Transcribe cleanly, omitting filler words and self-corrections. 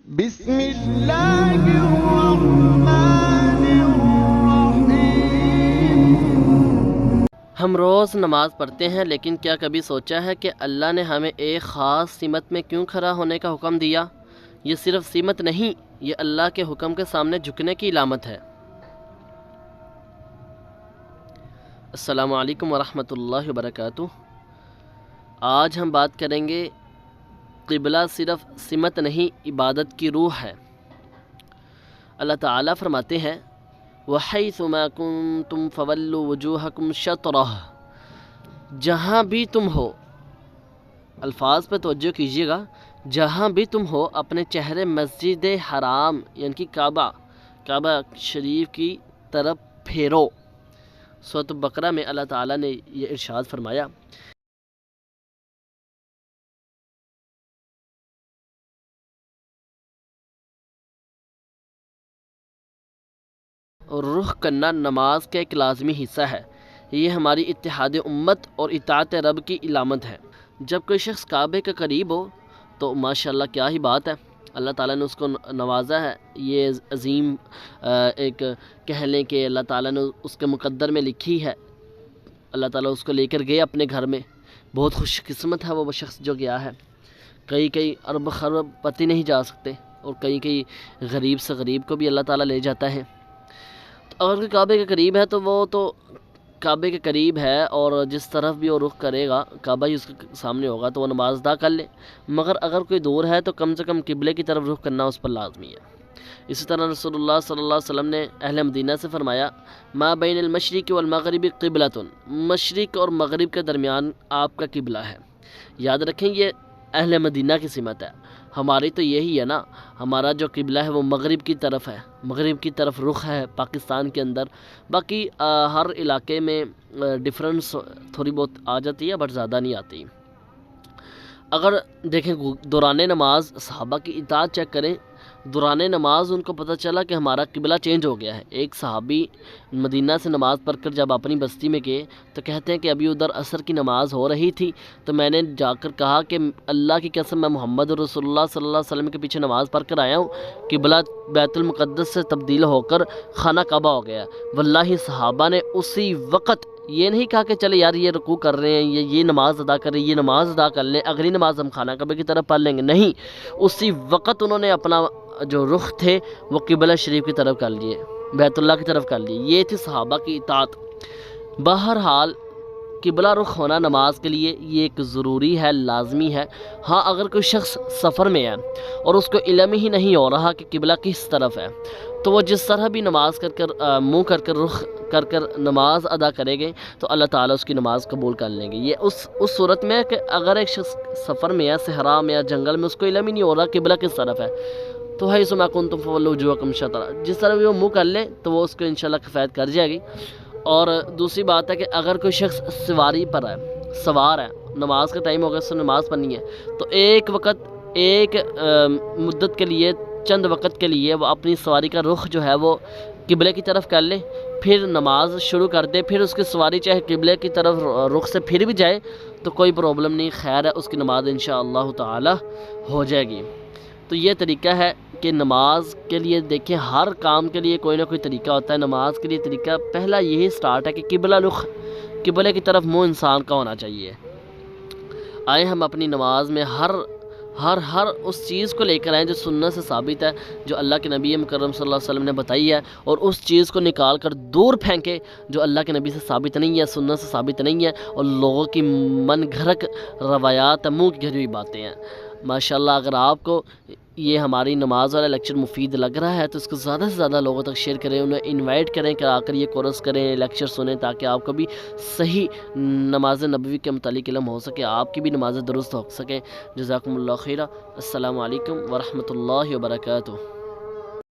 بسم اللہ الرحمن الرحیم۔ ہم روز نماز پڑھتے ہیں، لیکن کیا کبھی سوچا ہے کہ اللہ نے ہمیں ایک خاص سمت میں کیوں کھڑا ہونے کا حکم دیا؟ یہ صرف سمت نہیں، یہ اللہ کے حکم کے سامنے جھکنے کی علامت ہے۔ السلام علیکم ورحمۃ اللہ وبرکاتہ۔ آج ہم بات کریں گے قبلہ صرف سمت نہیں، عبادت کی روح ہے۔ اللہ تعالیٰ فرماتے ہیں وَحَيْثُ مَا كُنْتُمْ فَوَلُّوا وُجُوهَكُمْ شَطْرَهُ، جہاں بھی تم ہو، الفاظ پہ توجہ کیجیے گا، جہاں بھی تم ہو اپنے چہرے مسجد حرام یعنی کہ کعبہ شریف کی طرف پھیرو۔ سورۃ بقرہ میں اللہ تعالیٰ نے یہ ارشاد فرمایا، اور رخ کرنا نماز کا ایک لازمی حصہ ہے۔ یہ ہماری اتحاد امت اور اطاعت رب کی علامت ہے۔ جب کوئی شخص کعبے کے قریب ہو تو ماشاءاللہ کیا ہی بات ہے، اللہ تعالیٰ نے اس کو نوازا ہے۔ یہ عظیم ایک کہہ لیں کہ اللہ تعالیٰ نے اس کے مقدر میں لکھی ہے۔ اللہ تعالیٰ اس کو لے کر گئے اپنے گھر میں، بہت خوش قسمت ہے وہ شخص جو گیا ہے۔ کئی ارب خرب پتی نہیں جا سکتے، اور کئی غریب سے غریب کو بھی اللہ تعالیٰ لے جاتا ہے۔ اگر کوئی کعبے کے قریب ہے تو وہ تو کعبے کے قریب ہے، اور جس طرف بھی وہ رخ کرے گا کعبہ ہی اس کے سامنے ہوگا، تو وہ نماز ادا کر لے۔ مگر اگر کوئی دور ہے تو کم سے کم قبلے کی طرف رخ کرنا اس پر لازمی ہے۔ اسی طرح رسول اللہ صلی اللہ علیہ وسلم نے اہل مدینہ سے فرمایا ما بین المشرق والمغرب قبلۃ، مشرق اور مغرب کے درمیان آپ کا قبلہ ہے۔ یاد رکھیں یہ اہل مدینہ کی سمت ہے، ہماری تو یہی ہے نا، ہمارا جو قبلہ ہے وہ مغرب کی طرف ہے، مغرب کی طرف رخ ہے پاکستان کے اندر۔ باقی ہر علاقے میں ڈفرنس تھوڑی بہت آ جاتی ہے، بٹ زیادہ نہیں آتی۔ اگر دیکھیں دوران نماز صحابہ کی اطاعت چیک کریں، دوران نماز ان کو پتہ چلا کہ ہمارا قبلہ چینج ہو گیا ہے۔ ایک صحابی مدینہ سے نماز پڑھ کر جب اپنی بستی میں گئے تو کہتے ہیں کہ ابھی ادھر عصر کی نماز ہو رہی تھی، تو میں نے جا کر کہا کہ اللہ کی قسم میں محمد رسول اللہ صلی اللہ علیہ وسلم کے پیچھے نماز پڑھ کر آیا ہوں، قبلہ بیت المقدس سے تبدیل ہو کر خانہ کعبہ ہو گیا۔ واللہ صحابہ نے اسی وقت یہ نہیں کہا کہ چلے یار یہ رکوع کر رہے ہیں، یہ نماز ادا کر رہے ہیں، یہ نماز ادا کر لیں، اگلی نماز ہم خانہ کعبہ کی طرف پڑھ لیں گے، نہیں، اسی وقت انہوں نے اپنا جو رخ تھے وہ قبلہ شریف کی طرف کر لیے، بیت اللہ کی طرف کر لیے۔ یہ تھی صحابہ کی اطاعت۔ بہرحال قبلہ رخ ہونا نماز کے لیے یہ ایک ضروری ہے، لازمی ہے۔ ہاں اگر کوئی شخص سفر میں ہے اور اس کو علم ہی نہیں ہو رہا کہ قبلہ کس طرف ہے، تو وہ جس طرح بھی نماز منہ کر کر رخ کر کر نماز ادا کرے گے تو اللہ تعالیٰ اس کی نماز قبول کر لیں گے۔ یہ اس صورت میں ہے کہ اگر ایک شخص سفر میں یا صحرا میں یا جنگل میں اس کو علم ہی نہیں ہو رہا قبلہ کس طرف ہے، تو حیث ما کنتم فولوا وجوہکم شطرہ، جس طرح بھی وہ منہ کر لے تو وہ اس کو انشاءاللہ کفایت کر جائے گی۔ اور دوسری بات ہے کہ اگر کوئی شخص سواری پر ہے، سوار ہے، نماز کا ٹائم ہوگا، اس سے نماز پڑھنی ہے، تو ایک مدت کے لیے، چند وقت کے لیے وہ اپنی سواری کا رخ جو ہے وہ قبلے کی طرف کر لے، پھر نماز شروع کر دے، پھر اس کی سواری چاہے قبلے کی طرف رخ سے پھر بھی جائے تو کوئی پرابلم نہیں، خیر ہے، اس کی نماز انشاءاللہ تعالی ہو جائے گی۔ تو یہ طریقہ ہے کہ نماز کے لیے دیکھیں ہر کام کے لیے کوئی نہ کوئی طریقہ ہوتا ہے۔ نماز کے لیے طریقہ پہلا یہی سٹارٹ ہے کہ قبلے کی طرف منہ انسان کا ہونا چاہیے۔ آئیں ہم اپنی نماز میں ہر اس چیز کو لے کر آئیں جو سنت سے ثابت ہے، جو اللہ کے نبی مکرم صلی اللہ علیہ وسلم نے بتائی ہے، اور اس چیز کو نکال کر دور پھینکے جو اللہ کے نبی سے ثابت نہیں ہے، سنت سے ثابت نہیں ہے، اور لوگوں کی من گھڑت روایات، منہ کی گھری ہوئی باتیں ہیں۔ ماشاءاللہ اگر آپ کو یہ ہماری نماز والا لیکچر مفید لگ رہا ہے تو اس کو زیادہ سے زیادہ لوگوں تک شیئر کریں، انہیں انوائٹ کریں کہ آ کر یہ کورس کریں، لیکچر سنیں، تاکہ آپ کو بھی صحیح نماز نبوی کے متعلق علم ہو سکے، آپ کی بھی نمازیں درست ہو سکیں۔ جزاکم اللہ خیرہ۔ السلام علیکم ورحمۃ اللہ وبرکاتہ۔